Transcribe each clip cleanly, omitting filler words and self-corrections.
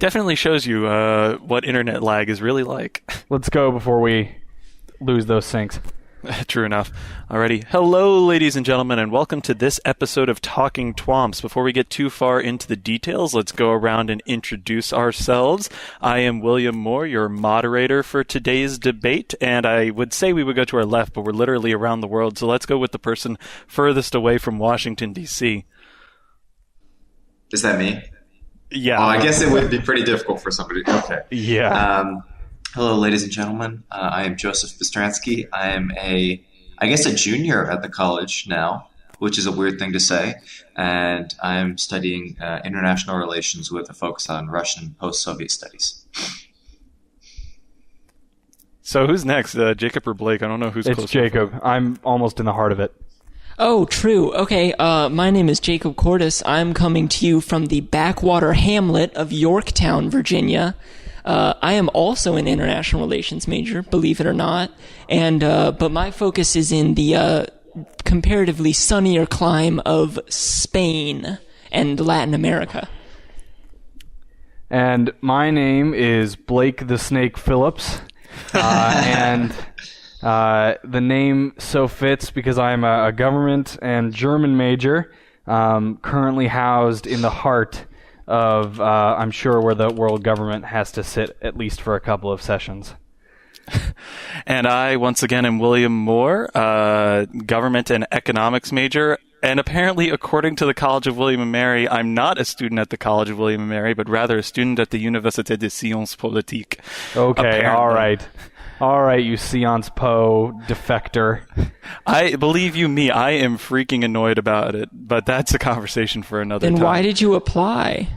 Definitely shows you what internet lag is really like. Let's go before we lose those syncs. True enough. Alrighty. Hello, ladies and gentlemen, and welcome to this episode of Talking TWAMPs. Before we get too far into the details, let's go around and introduce ourselves. I am William Moore, your moderator for today's debate, and I would say we would go to our left, but we're literally around the world, so let's go with the person furthest away from Washington, D.C. Is that me? Yeah. Oh, I guess it would be pretty difficult for somebody. Okay. Yeah. Hello, ladies and gentlemen. I am Joseph Bystransky. I am a junior at the college now, which is a weird thing to say. And I'm studying international relations with a focus on Russian post-Soviet studies. So who's next? Jacob or Blake? I don't know who's closer. It's Jacob. I'm almost in the heart of it. Oh, true. Okay, my name is Jacob Cordes. I'm coming to you from the backwater hamlet of Yorktown, Virginia. I am also an international relations major, believe it or not, and but my focus is in the comparatively sunnier clime of Spain and Latin America. And my name is Blake the Snake Phillips, and the name so fits because I'm a government and German major, currently housed in the heart of, I'm sure, where the world government has to sit at least for a couple of sessions. And I, once again, am William Moore, government and economics major. And apparently, according to the College of William & Mary, I'm not a student at the College of William & Mary, but rather a student at the Université des Sciences Politiques. Okay, apparently. All right, you Sciences Po defector. I believe you me, I am freaking annoyed about it, but that's a conversation for another time. Then why did you apply?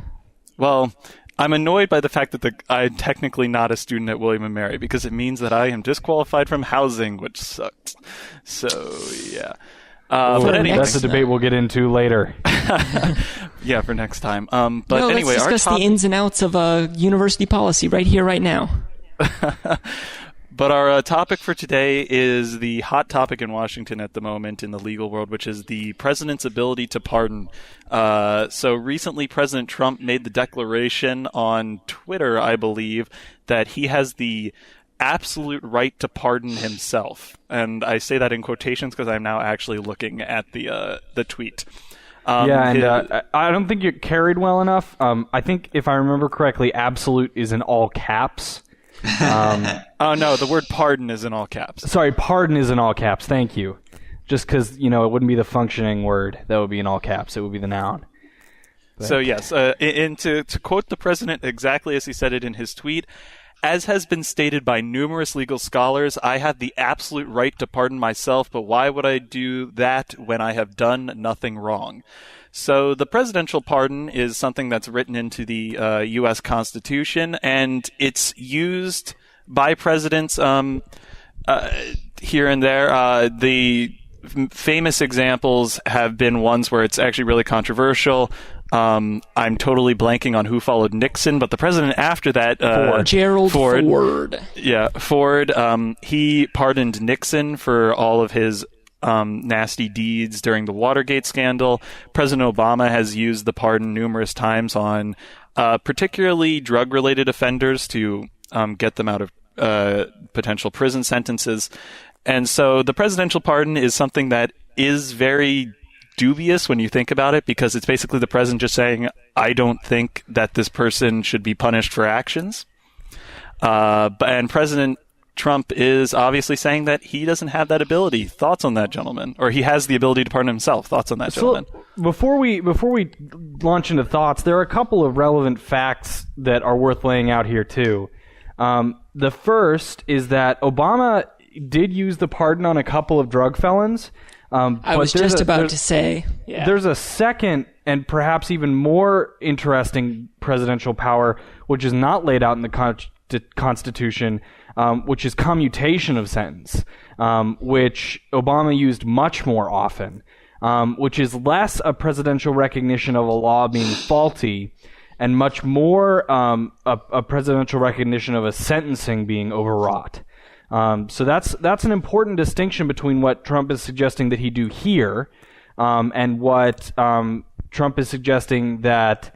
Well, I'm annoyed by the fact that I'm technically not a student at William & Mary, because it means that I am disqualified from housing, which sucks. So, yeah. But anyway, that's a debate we'll get into later. Yeah, for next time. Let's discuss the ins and outs of university policy right here, right now. But our topic for today is the hot topic in Washington at the moment in the legal world, which is the president's ability to pardon. So recently, President Trump made the declaration on Twitter, I believe, that he has the absolute right to pardon himself. And I say that in quotations because I'm now actually looking at the tweet. I don't think it carried well enough. I think, if I remember correctly, absolute is in all caps. Oh, no, the word pardon is in all caps. Sorry, pardon is in all caps. Thank you. Just because, it wouldn't be the functioning word that would be in all caps. It would be the noun. But. So, yes, and to quote the president exactly as he said it in his tweet, as has been stated by numerous legal scholars, I have the absolute right to pardon myself, but why would I do that when I have done nothing wrong? So the presidential pardon is something that's written into the U.S. Constitution, and it's used by presidents here and there. The famous examples have been ones where it's actually really controversial. I'm totally blanking on who followed Nixon, but the president after that... Gerald Ford. Yeah, Ford. He pardoned Nixon for all of his nasty deeds during the Watergate scandal. President Obama has used the pardon numerous times on particularly drug-related offenders to get them out of potential prison sentences. And so the presidential pardon is something that is very dubious when you think about it, because it's basically the president just saying, I don't think that this person should be punished for actions. And President Trump is obviously saying that he doesn't have that ability. Thoughts on that, gentlemen? Or he has the ability to pardon himself. Thoughts on that, gentlemen? Before we launch into thoughts, there are a couple of relevant facts that are worth laying out here too. The first is that Obama did use the pardon on a couple of drug felons. I was just about to say. Yeah. There's a second and perhaps even more interesting presidential power, which is not laid out in the Constitution, which is commutation of sentence, which Obama used much more often, which is less a presidential recognition of a law being faulty and much more a presidential recognition of a sentencing being overwrought. So that's an important distinction between what Trump is suggesting that he do here and what Trump is suggesting that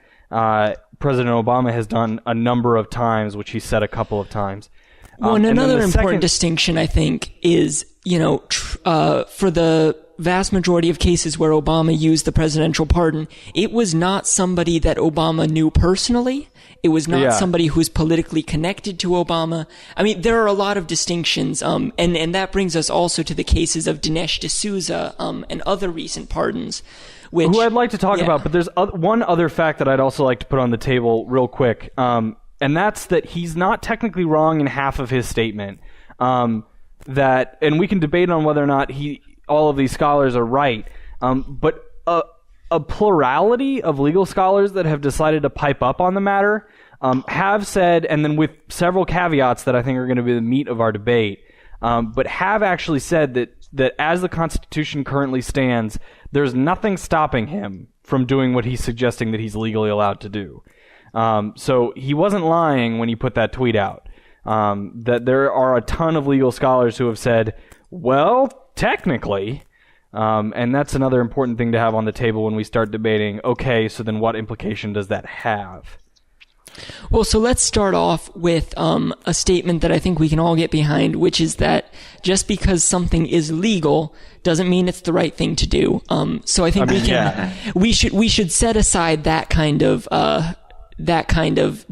President Obama has done a number of times, which he said a couple of times. Well, and another important distinction, I think, is, for the vast majority of cases where Obama used the presidential pardon, it was not somebody that Obama knew personally. It was not somebody who's politically connected to Obama. I mean, there are a lot of distinctions, and that brings us also to the cases of Dinesh D'Souza and other recent pardons. Who I'd like to talk about, but there's one other fact that I'd also like to put on the table real quick, and that's that he's not technically wrong in half of his statement. And we can debate on whether or not all of these scholars are right, but a plurality of legal scholars that have decided to pipe up on the matter have said, and then with several caveats that I think are going to be the meat of our debate, but have actually said that as the Constitution currently stands, there's nothing stopping him from doing what he's suggesting that he's legally allowed to do. So he wasn't lying when he put that tweet out. That there are a ton of legal scholars who have said, well, technically, and that's another important thing to have on the table when we start debating, okay, so then what implication does that have? Well, so let's start off with a statement that I think we can all get behind, which is that just because something is legal doesn't mean it's the right thing to do. So I think we should set aside that kind of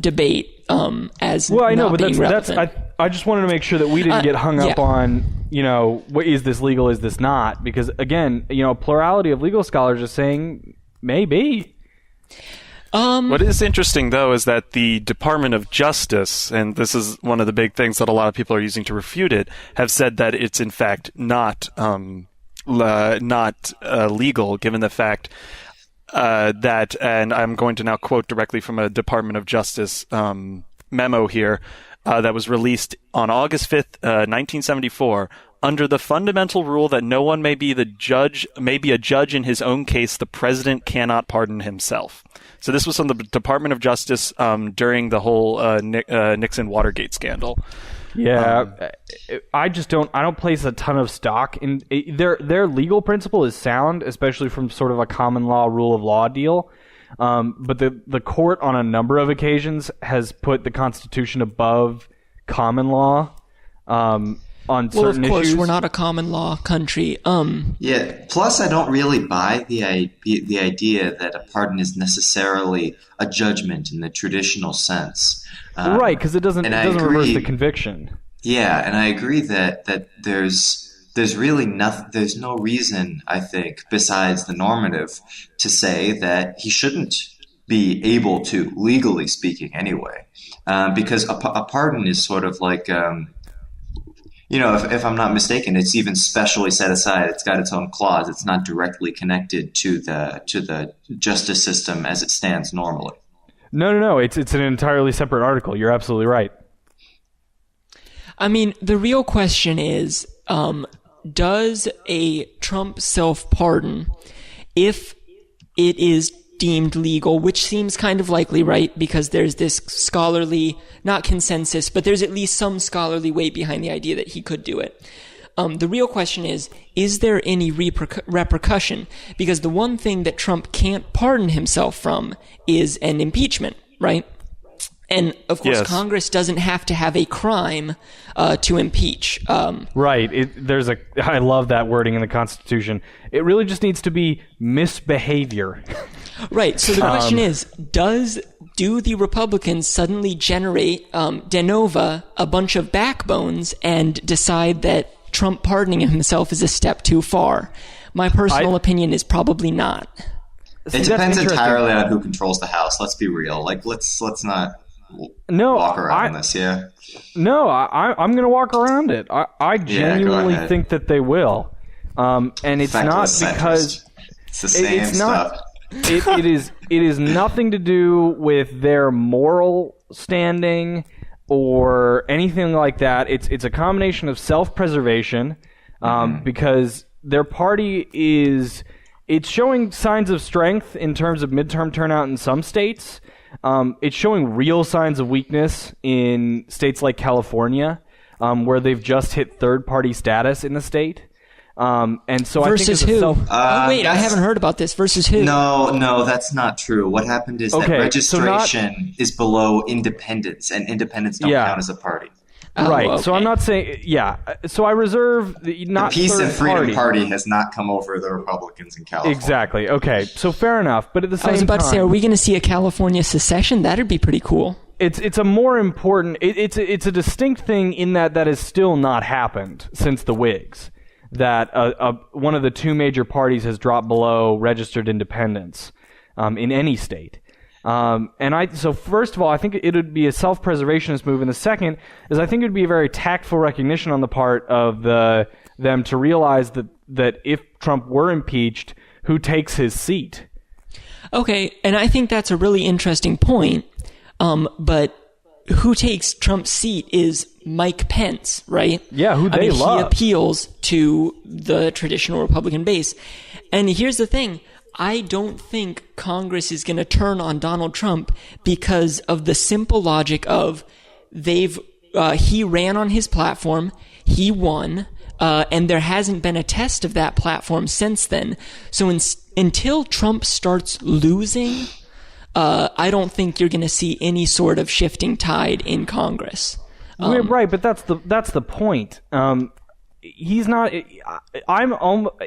debate as well. I know, not but being relevant. I just wanted to make sure that we didn't get hung up on, what is this legal, is this not? Because again, a plurality of legal scholars are saying maybe. What is interesting, though, is that the Department of Justice, and this is one of the big things that a lot of people are using to refute it, have said that it's in fact not legal, given the fact that, and I'm going to now quote directly from a Department of Justice memo here that was released on August 5th, 1974. Under the fundamental rule that no one may be a judge in his own case, the president cannot pardon himself. So this was from the Department of Justice during the whole Nixon Watergate scandal. Yeah, I don't place a ton of stock in their legal principle is sound, especially from sort of a common law rule of law deal. But the court on a number of occasions has put the Constitution above common law. On certain of course, issues. We're not a common law country. Yeah. Plus, I don't really buy the idea that a pardon is necessarily a judgment in the traditional sense. Right, because it doesn't reverse the conviction. Yeah, and I agree that there's really there's no reason, I think, besides the normative, to say that he shouldn't be able to, legally speaking, anyway, because a pardon is sort of like. If I'm not mistaken, it's even specially set aside. It's got its own clause. It's not directly connected to the justice system as it stands normally. No. It's an entirely separate article. You're absolutely right. I mean, the real question is, does a Trump self-pardon, if it is deemed legal, which seems kind of likely, right? Because there's this scholarly, not consensus, but there's at least some scholarly weight behind the idea that he could do it. The real question is there any repercussion? Because the one thing that Trump can't pardon himself from is an impeachment, right? And of course, yes. Congress doesn't have to have a crime to impeach. Right. I love that wording in the Constitution. It really just needs to be misbehavior. Right. So the question is, do the Republicans suddenly generate de novo a bunch of backbones and decide that Trump pardoning himself is a step too far? My personal opinion is probably not. It depends entirely on who controls the House. Let's be real. Let's not walk around this. Yeah. No, I'm going to walk around it. I genuinely think that they will, and it's not because it's the same stuff. It is nothing to do with their moral standing or anything like that. It's a combination of self-preservation, because their party it's showing signs of strength in terms of midterm turnout in some states. It's showing real signs of weakness in states like California, where they've just hit third-party status in the state. And so Versus I think who? I haven't heard about this. Versus who? No, that's not true. What happened is that Okay, registration is below independents, and independents don't count as a party. Right. Okay. So I'm not saying, So I reserve not the Peace and Freedom party. Party has not come over the Republicans in California. Exactly. Okay. So fair enough. But at the same time, I was about to say, are we going to see a California secession? That'd be pretty cool. It's a more important. It's a distinct thing in that has still not happened since the Whigs. That one of the two major parties has dropped below registered independents in any state. So first of all, I think it would be a self-preservationist move, and the second is I think it would be a very tactful recognition on the part of them to realize that if Trump were impeached, who takes his seat? Okay, and I think that's a really interesting point. But who takes Trump's seat is Mike Pence, right? Yeah, who they love. He appeals to the traditional Republican base. And here's the thing. I don't think Congress is going to turn on Donald Trump because of the simple logic of he ran on his platform, he won, and there hasn't been a test of that platform since then. So until Trump starts losing, I don't think you're going to see any sort of shifting tide in Congress. Right, but that's the point. He's not.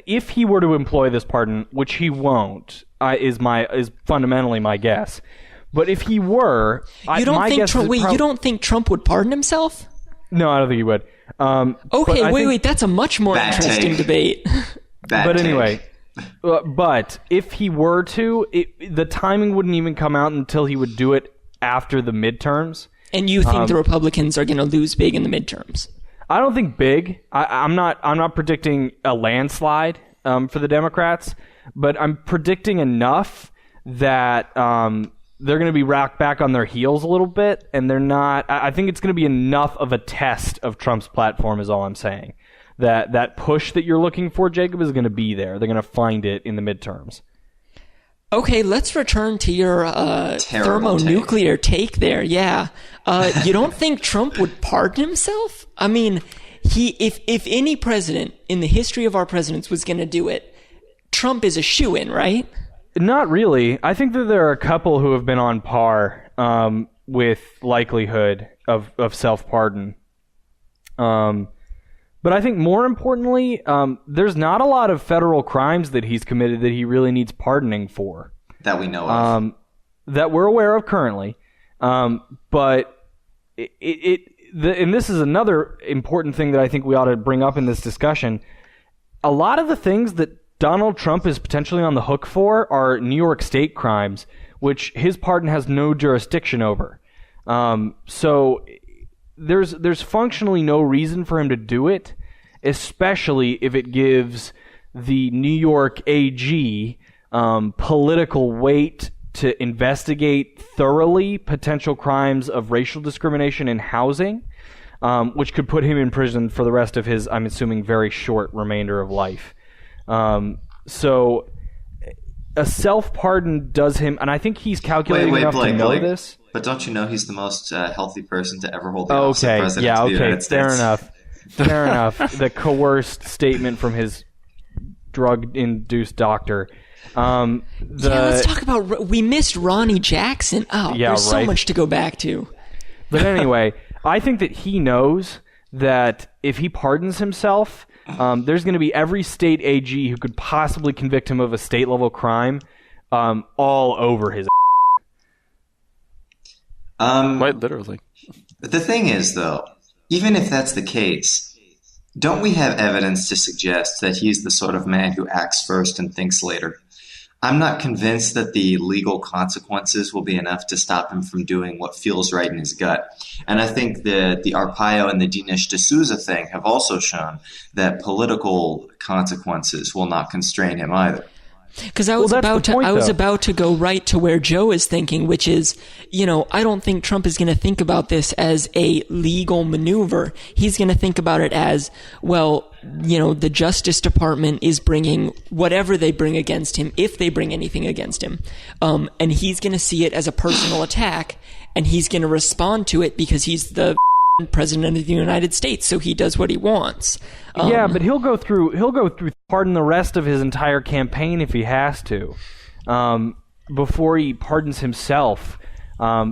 If he were to employ this pardon, which he won't, is fundamentally my guess. But if he were, you don't think Trump would pardon himself? No, I don't think he would. Okay, wait. That's a much more interesting debate. But anyway, but if he were to, the timing wouldn't even come out until he would do it after the midterms. And you think the Republicans are going to lose big in the midterms? I don't think big. I'm not predicting a landslide for the Democrats, but I'm predicting enough that they're going to be rocked back on their heels a little bit, and they're not. I think it's going to be enough of a test of Trump's platform, is all I'm saying. That push that you're looking for, Jacob, is going to be there. They're going to find it in the midterms. Okay, let's return to your thermonuclear take there. Yeah. You don't think Trump would pardon himself? I mean, if any president in the history of our presidents was going to do it, Trump is a shoo-in, right? Not really. I think that there are a couple who have been on par with likelihood of self-pardon. But I think more importantly, there's not a lot of federal crimes that he's committed that he really needs pardoning for. That we know of. That we're aware of currently. But and this is another important thing that I think we ought to bring up in this discussion. A lot of the things that Donald Trump is potentially on the hook for are New York State crimes, which his pardon has no jurisdiction over. So there's functionally no reason for him to do it, especially if it gives the New York AG political weight to investigate thoroughly potential crimes of racial discrimination in housing, which could put him in prison for the rest of his, I'm assuming, very short remainder of life. So a self-pardon does him, and I think he's calculating enough to know this. But don't you know he's the most healthy person to ever hold the office of president of the United States? Fair enough. The coerced statement from his drug-induced doctor. Let's talk about... We missed Ronnie Jackson. Oh, yeah, there's so much to go back to. But anyway, I think that he knows that if he pardons himself, there's going to be every state AG who could possibly convict him of a state-level crime all over his quite literally. The thing is, though, even if that's the case, don't we have evidence to suggest that he's the sort of man who acts first and thinks later? I'm not convinced that the legal consequences will be enough to stop him from doing what feels right in his gut. And I think that the Arpaio and the Dinesh D'Souza thing have also shown that political consequences will not constrain him either. Because I was about to go right to where Joe is thinking, which is, I don't think Trump is going to think about this as a legal maneuver. He's going to think about it as, the Justice Department is bringing whatever they bring against him, if they bring anything against him. And he's going to see it as a personal attack, and he's going to respond to it because he's the president of the United States, so he does what he wants. Yeah, but he'll go through pardon the rest of his entire campaign if he has to, before he pardons himself,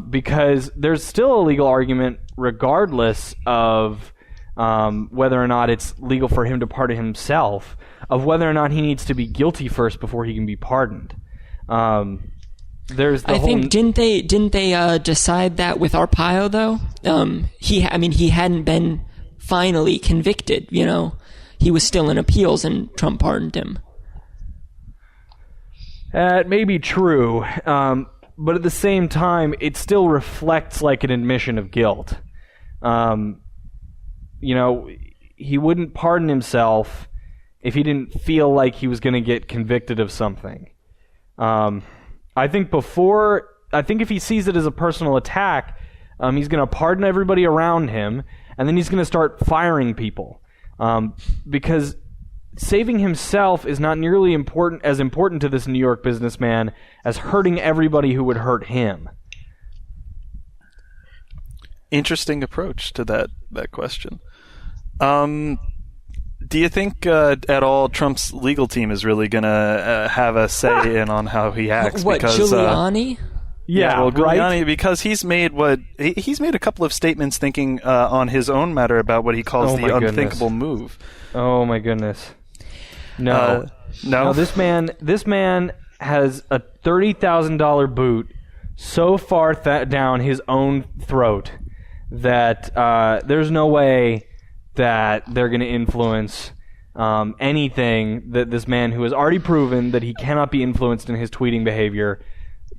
because there's still a legal argument regardless of whether or not it's legal for him to pardon himself, of whether or not he needs to be guilty first before he can be pardoned. There's the think didn't they decide that with Arpaio though? He hadn't been finally convicted. He was still in appeals, and Trump pardoned him. It may be true, but at the same time, it still reflects like an admission of guilt. He wouldn't pardon himself if he didn't feel like he was going to get convicted of something. I think if he sees it as a personal attack, he's going to pardon everybody around him, and then he's going to start firing people. Because saving himself is not nearly as important to this New York businessman as hurting everybody who would hurt him. Interesting approach to that question. Do you think at all Trump's legal team is really going to have a say in on how he acts? What, because, Giuliani? Giuliani, right? because he's made a couple of statements thinking on his own matter about what he calls the unthinkable move. Oh my goodness. No. This man has a $30,000 boot so far down his own throat that there's no way that they're going to influence anything that this man, who has already proven that he cannot be influenced in his tweeting behavior,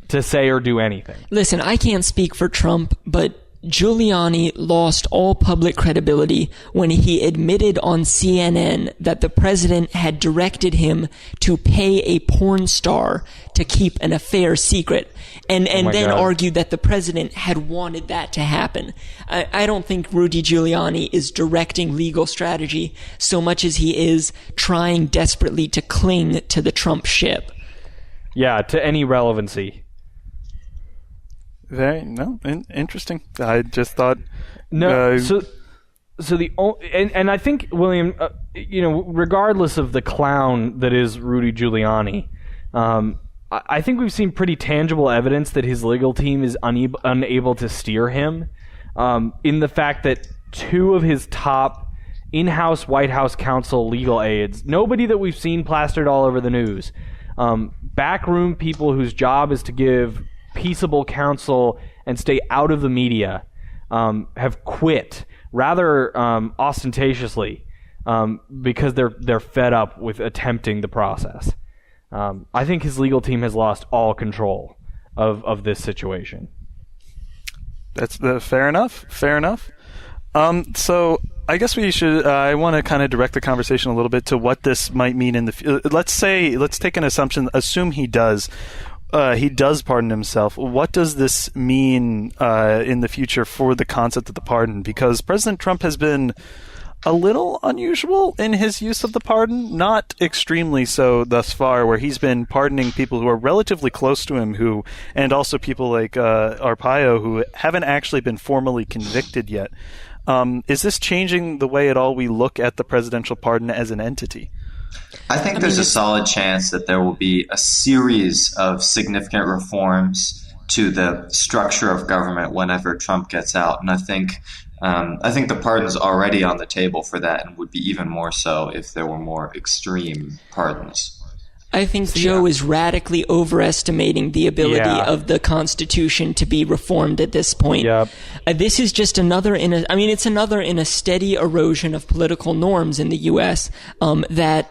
to say or do anything. Listen, I can't speak for Trump, but Giuliani lost all public credibility when he admitted on CNN that the president had directed him to pay a porn star to keep an affair secret, and then argued that the president had wanted that to happen. I don't think Rudy Giuliani is directing legal strategy so much as he is trying desperately to cling to the Trump ship. Yeah, to any relevancy. Interesting. I just thought. So I think, William, regardless of the clown that is Rudy Giuliani, I think we've seen pretty tangible evidence that his legal team is unable to steer him, in the fact that two of his top in-house White House counsel legal aides, nobody that we've seen plastered all over the news, backroom people whose job is to give peaceable counsel and stay out of the media, have quit rather ostentatiously, because they're fed up with attempting the process. I think his legal team has lost all control of this situation. That's fair enough. So I guess we should. I want to kind of direct the conversation a little bit to what this might mean in the. Let's take an assumption. Assume he does. He does pardon himself. What does this mean in the future for the concept of the pardon? Because President Trump has been a little unusual in his use of the pardon, not extremely so thus far, where he's been pardoning people who are relatively close to him, and also people like Arpaio, who haven't actually been formally convicted yet. Is this changing the way at all we look at the presidential pardon as an entity? I think there's a solid chance that there will be a series of significant reforms to the structure of government whenever Trump gets out. And I think the pardon is already on the table for that, and would be even more so if there were more extreme pardons. I think Joe is radically overestimating the ability of the Constitution to be reformed at this point. Yep. This is just another in a steady erosion of political norms in the U.S. That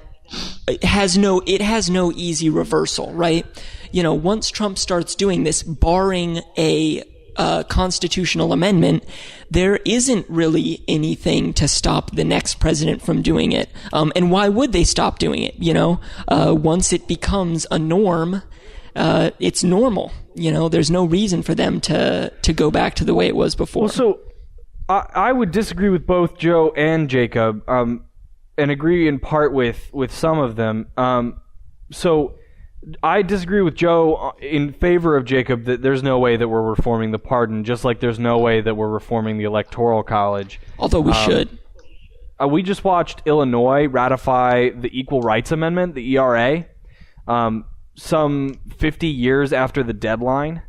has no easy reversal, right? Once Trump starts doing this, barring a constitutional amendment, there isn't really anything to stop the next president from doing it. And why would they stop doing it? Once it becomes a norm, it's normal. There's no reason for them to go back to the way it was before. Well, so I would disagree with both Joe and Jacob, and agree in part with some of them. So I disagree with Joe in favor of Jacob that there's no way that we're reforming the pardon, just like there's no way that we're reforming the Electoral College. Although we should. We just watched Illinois ratify the Equal Rights Amendment, the ERA, some 50 years after the deadline.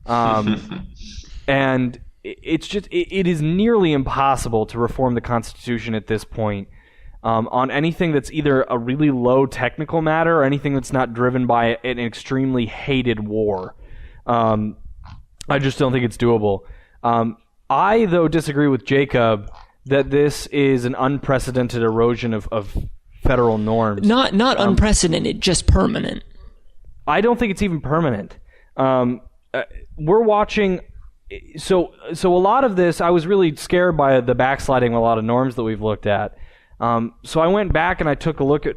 And it is nearly impossible to reform the Constitution at this point on anything that's either a really low technical matter or anything that's not driven by an extremely hated war. I just don't think it's doable. I, though, disagree with Jacob that this is an unprecedented erosion of federal norms. Not unprecedented, just permanent. I don't think it's even permanent. We're watching... So a lot of this, I was really scared by the backsliding of a lot of norms that we've looked at. So I went back and I took a look at...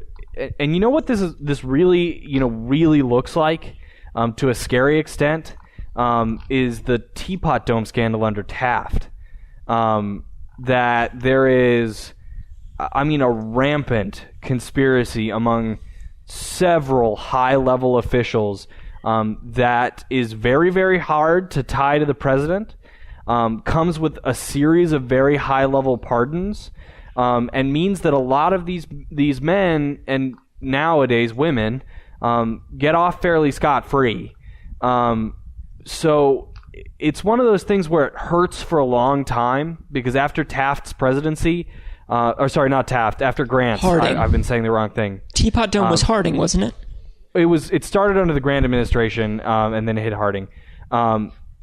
And you know what this really looks like, to a scary extent, is the Teapot Dome scandal under Taft. That there is, a rampant conspiracy among several high-level officials that is very, very hard to tie to the president, comes with a series of very high-level pardons, and means that a lot of these men, and nowadays women, get off fairly scot-free. So it's one of those things where it hurts for a long time, because after Taft's presidency, not Taft, after Grant's, Harding. I've been saying the wrong thing. Teapot Dome was Harding, wasn't it? It started under the Grant administration, and then it hit Harding.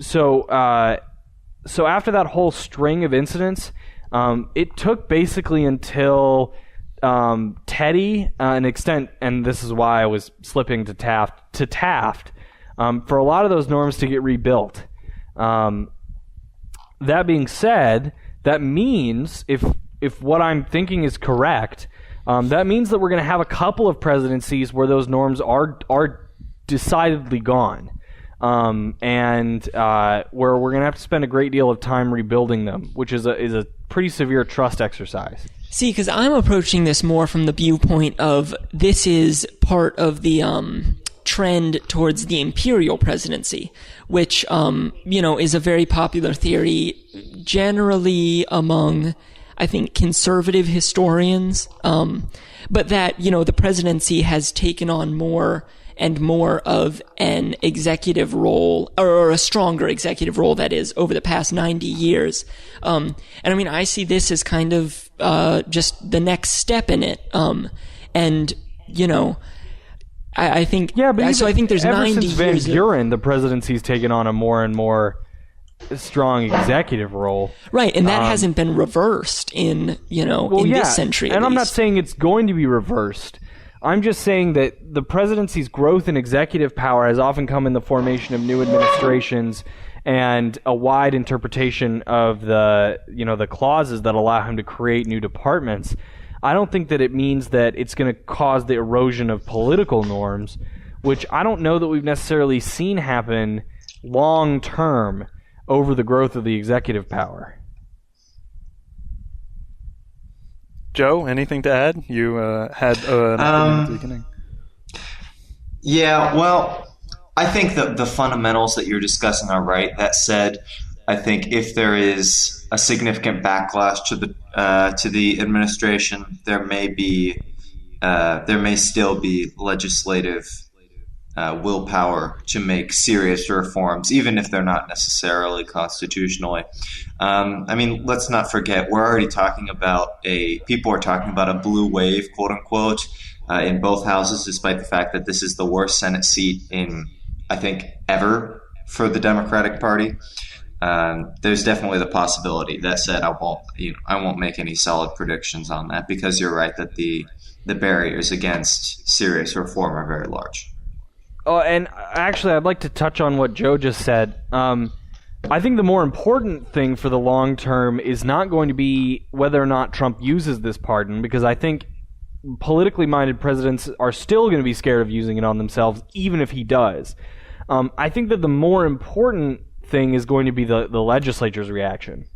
So after that whole string of incidents, it took basically until Teddy, an extent, and this is why I was slipping to Taft, for a lot of those norms to get rebuilt. That being said, that means if what I'm thinking is correct, that means that we're going to have a couple of presidencies where those norms are decidedly gone, and where we're going to have to spend a great deal of time rebuilding them, which is a pretty severe trust exercise. See, because I'm approaching this more from the viewpoint of this is part of the trend towards the imperial presidency, which is a very popular theory generally among, I think, conservative historians, but that, the presidency has taken on more and more of an executive role, or a stronger executive role, that is, over the past 90 years. And I see this as kind of just the next step in it. I think... Yeah, but so I think there's 90 since Van years... Buren, the presidency's taken on a more and more strong executive role. Right, and that hasn't been reversed in this century. And I'm not saying it's going to be reversed. I'm just saying that the presidency's growth in executive power has often come in the formation of new administrations and a wide interpretation of the clauses that allow him to create new departments. I don't think that it means that it's going to cause the erosion of political norms, which I don't know that we've necessarily seen happen long term over the growth of the executive power. Joe, anything to add? You had an opinion at the beginning. Yeah, well, I think that the fundamentals that you're discussing are right. That said, I think if there is a significant backlash to the administration, there may still be legislative willpower to make serious reforms, even if they're not necessarily constitutionally. Let's not forget, we're already talking about people are talking about a blue wave, quote unquote, in both houses, despite the fact that this is the worst Senate seat in, I think, ever for the Democratic Party. There's definitely the possibility. That said, I won't make any solid predictions on that, because you're right that the barriers against serious reform are very large. Oh, and actually, I'd like to touch on what Joe just said. I think the more important thing for the long term is not going to be whether or not Trump uses this pardon, because I think politically minded presidents are still going to be scared of using it on themselves, even if he does. I think that the more important thing is going to be the legislature's reaction.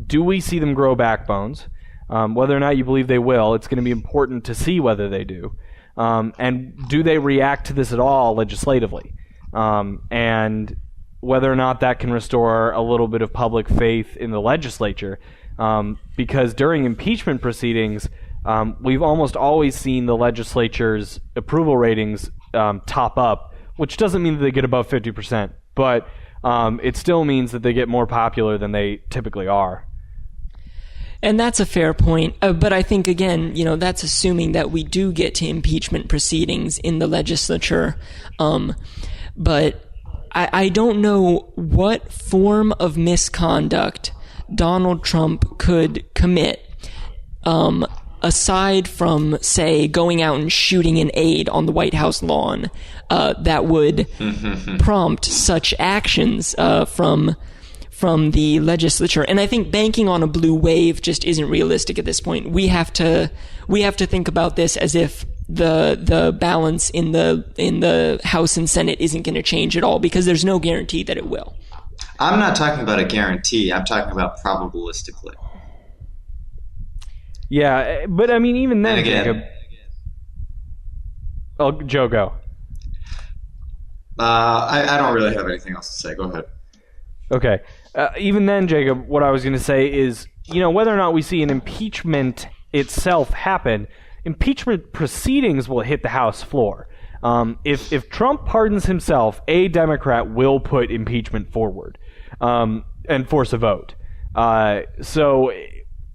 Do we see them grow backbones? Whether or not you believe they will, it's going to be important to see whether they do. And do they react to this at all legislatively? And whether or not that can restore a little bit of public faith in the legislature. Because during impeachment proceedings, we've almost always seen the legislature's approval ratings top up, which doesn't mean that they get above 50%, but it still means that they get more popular than they typically are. And that's a fair point. But I think, again, that's assuming that we do get to impeachment proceedings in the legislature. But I don't know what form of misconduct Donald Trump could commit, aside from, say, going out and shooting an aide on the White House lawn, that would prompt such actions from the legislature. And I think banking on a blue wave just isn't realistic at this point. We have to think about this as if the balance in the House and Senate isn't going to change at all, because there's no guarantee that it will. I'm not talking about a guarantee. I'm talking about probabilistically. Yeah, but I mean, even then, Jacob. Oh, Joe, go. I don't really have anything else to say. Go ahead. Okay. Even then, Jacob, what I was going to say is, whether or not we see an impeachment itself happen, impeachment proceedings will hit the House floor. If Trump pardons himself, a Democrat will put impeachment forward and force a vote. So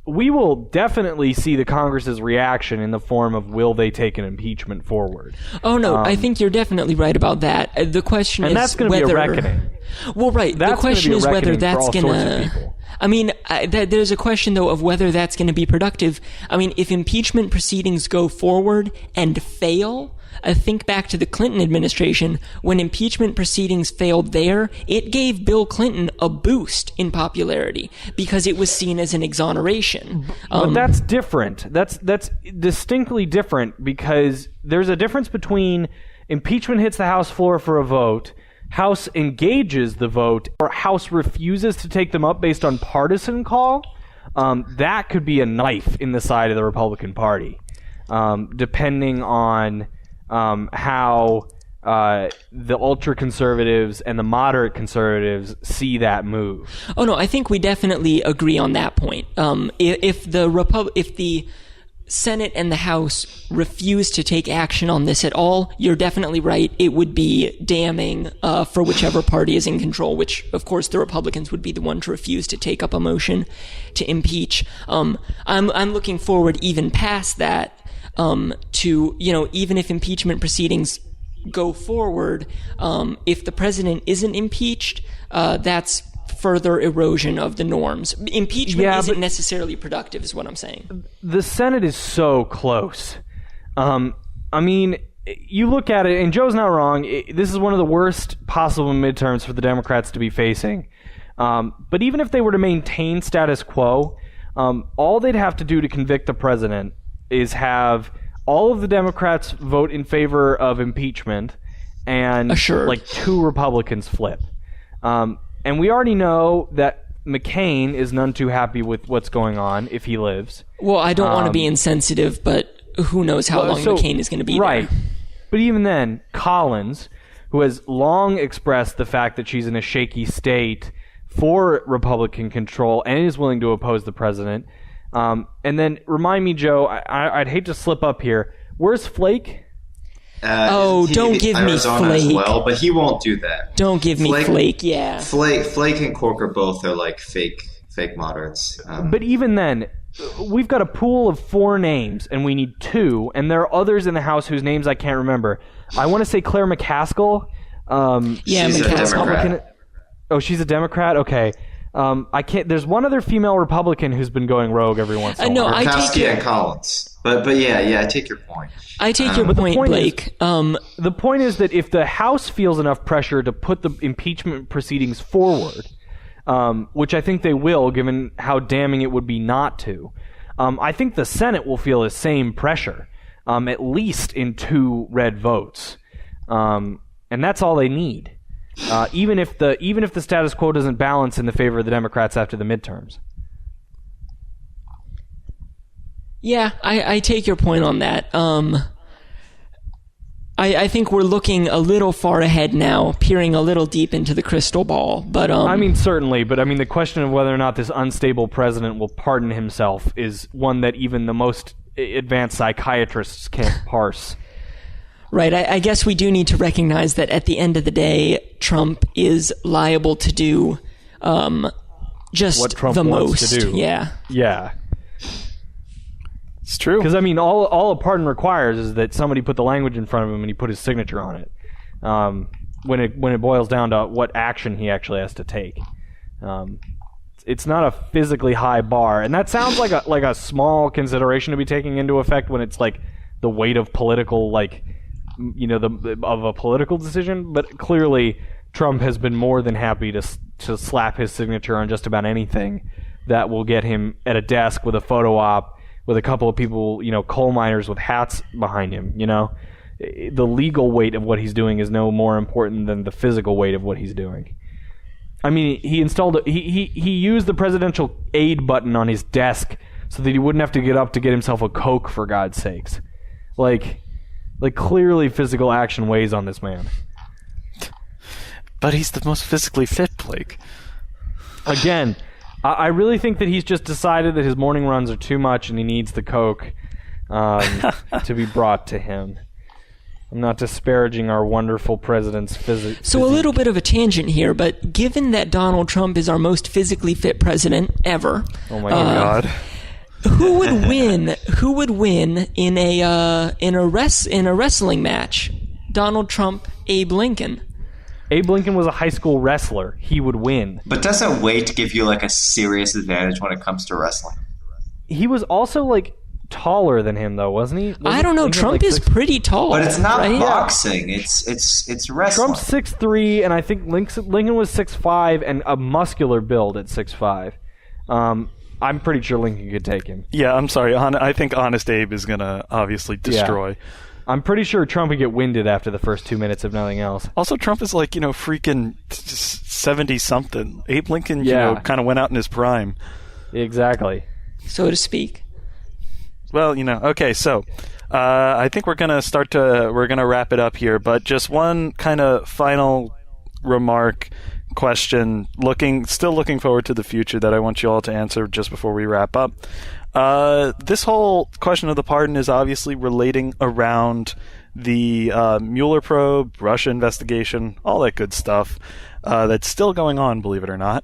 we will definitely see the Congress's reaction in the form of, will they take an impeachment forward? Oh, no, I think you're definitely right about that. The question is whether... And that's going to be a reckoning. Well, right. The question is whether that's going to... I mean, there's a question, though, of whether that's going to be productive. I mean, if impeachment proceedings go forward and fail... think back to the Clinton administration. When impeachment proceedings failed there, it gave Bill Clinton a boost in popularity because it was seen as an exoneration. But that's different. That's distinctly different, because there's a difference between impeachment hits the House floor for a vote, House engages the vote, or House refuses to take them up based on partisan call. That could be a knife in the side of the Republican Party, depending on how the ultra-conservatives and the moderate conservatives see that move. Oh, no, I think we definitely agree on that point. If the Senate and the House refuse to take action on this at all, you're definitely right. It would be damning for whichever party is in control, which, of course, the Republicans would be the one to refuse to take up a motion to impeach. I'm looking forward even past that. To, even if impeachment proceedings go forward, if the president isn't impeached, that's further erosion of the norms. Impeachment isn't necessarily productive, is what I'm saying. The Senate is so close. I mean, you look at it, and Joe's not wrong, this is one of the worst possible midterms for the Democrats to be facing. But even if they were to maintain status quo, all they'd have to do to convict the president is have all of the Democrats vote in favor of impeachment and like 2 Republicans flip. And we already know that McCain is none too happy with what's going on if he lives. Well, I don't want to be insensitive, but who knows how long McCain is going to be right. there. But even then, Collins, who has long expressed the fact that she's in a shaky state for Republican control and is willing to oppose the president. And then remind me, Joe, I'd hate to slip up here. Where's Flake? Don't give me Arizona Flake. As well, but he won't do that. Don't give me Flake. Yeah, Flake and Corker both are like fake moderates. But even then, we've got a pool of 4 names, and we need 2, and there are others in the House whose names I can't remember. I want to say Claire McCaskill. She's a Democrat. Oh, she's a Democrat? Okay. I can't. There's one other female Republican who's been going rogue every once in a while. Murkowski and Collins. But yeah, I take your point. I take your point, Blake. The point is that if the House feels enough pressure to put the impeachment proceedings forward, which I think they will, given how damning it would be not to, I think the Senate will feel the same pressure, at least in 2 red votes, and that's all they need. Even if the status quo doesn't balance in the favor of the Democrats after the midterms. Yeah, I take your point on that. I think we're looking a little far ahead now, peering a little deep into the crystal ball. But I mean, certainly. But I mean, the question of whether or not this unstable president will pardon himself is one that even the most advanced psychiatrists can't parse. Right. I guess we do need to recognize that at the end of the day, Trump is liable to do just what Trump the wants most. to do. Yeah. Yeah. It's true. Because, I mean, all a pardon requires is that somebody put the language in front of him and he put his signature on it. When it boils down to what action he actually has to take. It's not a physically high bar. And that sounds like a small consideration to be taking into effect when it's like the weight of political, like, you know, of a political decision. But clearly, Trump has been more than happy to slap his signature on just about anything that will get him at a desk with a photo op with a couple of people, you know, coal miners with hats behind him, you know. The legal weight of what he's doing is no more important than the physical weight of what he's doing. I mean, he used the presidential aid button on his desk so that he wouldn't have to get up to get himself a Coke, for God's sakes. Like clearly physical action weighs on this man. But he's the most physically fit, Blake. Again, I really think that he's just decided that his morning runs are too much and he needs the Coke to be brought to him. I'm not disparaging our wonderful president's physique. So a little bit of a tangent here, but given that Donald Trump is our most physically fit president ever, Oh my God. who would win? Who would win in a wrestling match? Donald Trump, Abe Lincoln. Abe Lincoln was a high school wrestler. He would win. But doesn't weight give you like a serious advantage when it comes to wrestling? He was also like taller than him, though, wasn't he? I don't know. Lincoln Trump like is pretty tall. But it's not right? boxing. It's wrestling. Trump's 6'3", and I think Lincoln was 6'5", and a muscular build at 6'5". I'm pretty sure Lincoln could take him. Yeah, I'm sorry. I think Honest Abe is going to obviously destroy. Yeah. I'm pretty sure Trump would get winded after the first 2 minutes, if nothing else. Also, Trump is like, freaking 70-something. Abe Lincoln, kind of went out in his prime. Exactly. So to speak. Well, okay, so I think we're going to wrap it up here, but just one kind of final remark, question, still looking forward to the future that I want you all to answer just before we wrap up. This whole question of the pardon is obviously relating around the Mueller probe, Russia investigation, all that good stuff that's still going on, believe it or not.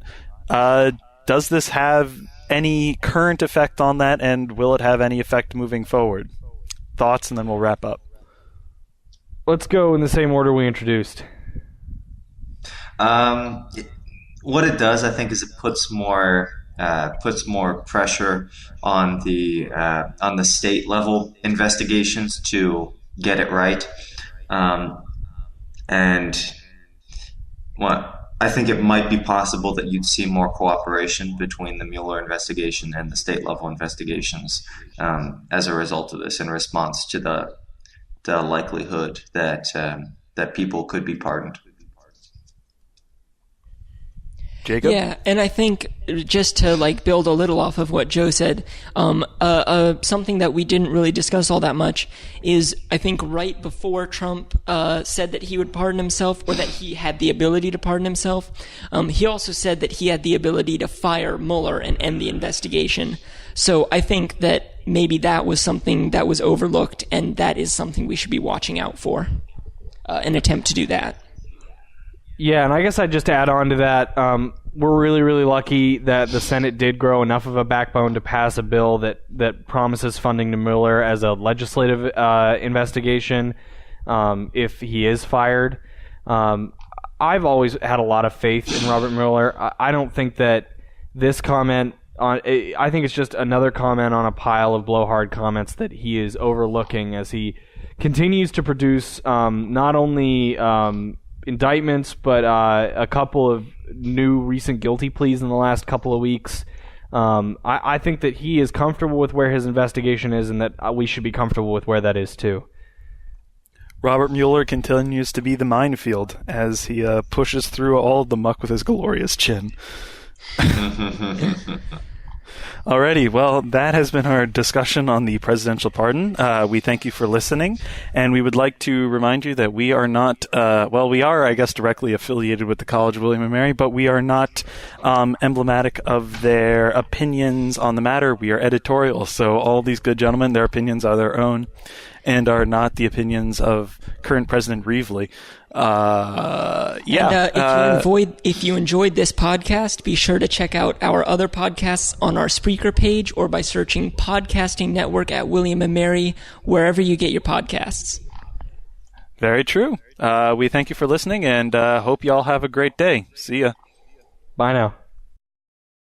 Does this have any current effect on that, and will it have any effect moving forward? Thoughts, and then we'll wrap up. Let's go in the same order we introduced. What it does, I think, is it puts more pressure on the state level investigations to get it right, and I think it might be possible that you'd see more cooperation between the Mueller investigation and the state level investigations as a result of this, in response to the likelihood that people could be pardoned. Jacob? Yeah, and I think just to build a little off of what Joe said, something that we didn't really discuss all that much is, I think right before Trump said that he would pardon himself, or that he had the ability to pardon himself, he also said that he had the ability to fire Mueller and end the investigation. So I think that maybe that was something that was overlooked, and that is something we should be watching out for, an attempt to do that. Yeah, and I guess I'd just add on to that. We're really, really lucky that the Senate did grow enough of a backbone to pass a bill that promises funding to Mueller as a legislative investigation if he is fired. I've always had a lot of faith in Robert Mueller. I don't think that this comment I think it's just another comment on a pile of blowhard comments that he is overlooking as he continues to produce not only indictments, but a couple of new recent guilty pleas in the last couple of weeks. I think that he is comfortable with where his investigation is, and that we should be comfortable with where that is too. Robert Mueller continues to be the minefield as he pushes through all the muck with his glorious chin. Alrighty, well, that has been our discussion on the presidential pardon. We thank you for listening, and we would like to remind you that we are not, we are, I guess, directly affiliated with the College of William & Mary, but we are not emblematic of their opinions on the matter. We are editorial, so all these good gentlemen, their opinions are their own and are not the opinions of current President Reevely. If you enjoyed this podcast, be sure to check out our other podcasts on our Spreaker page or by searching Podcasting Network at William & Mary, wherever you get your podcasts. Very true. We thank you for listening and hope you all have a great day. See ya. Bye now.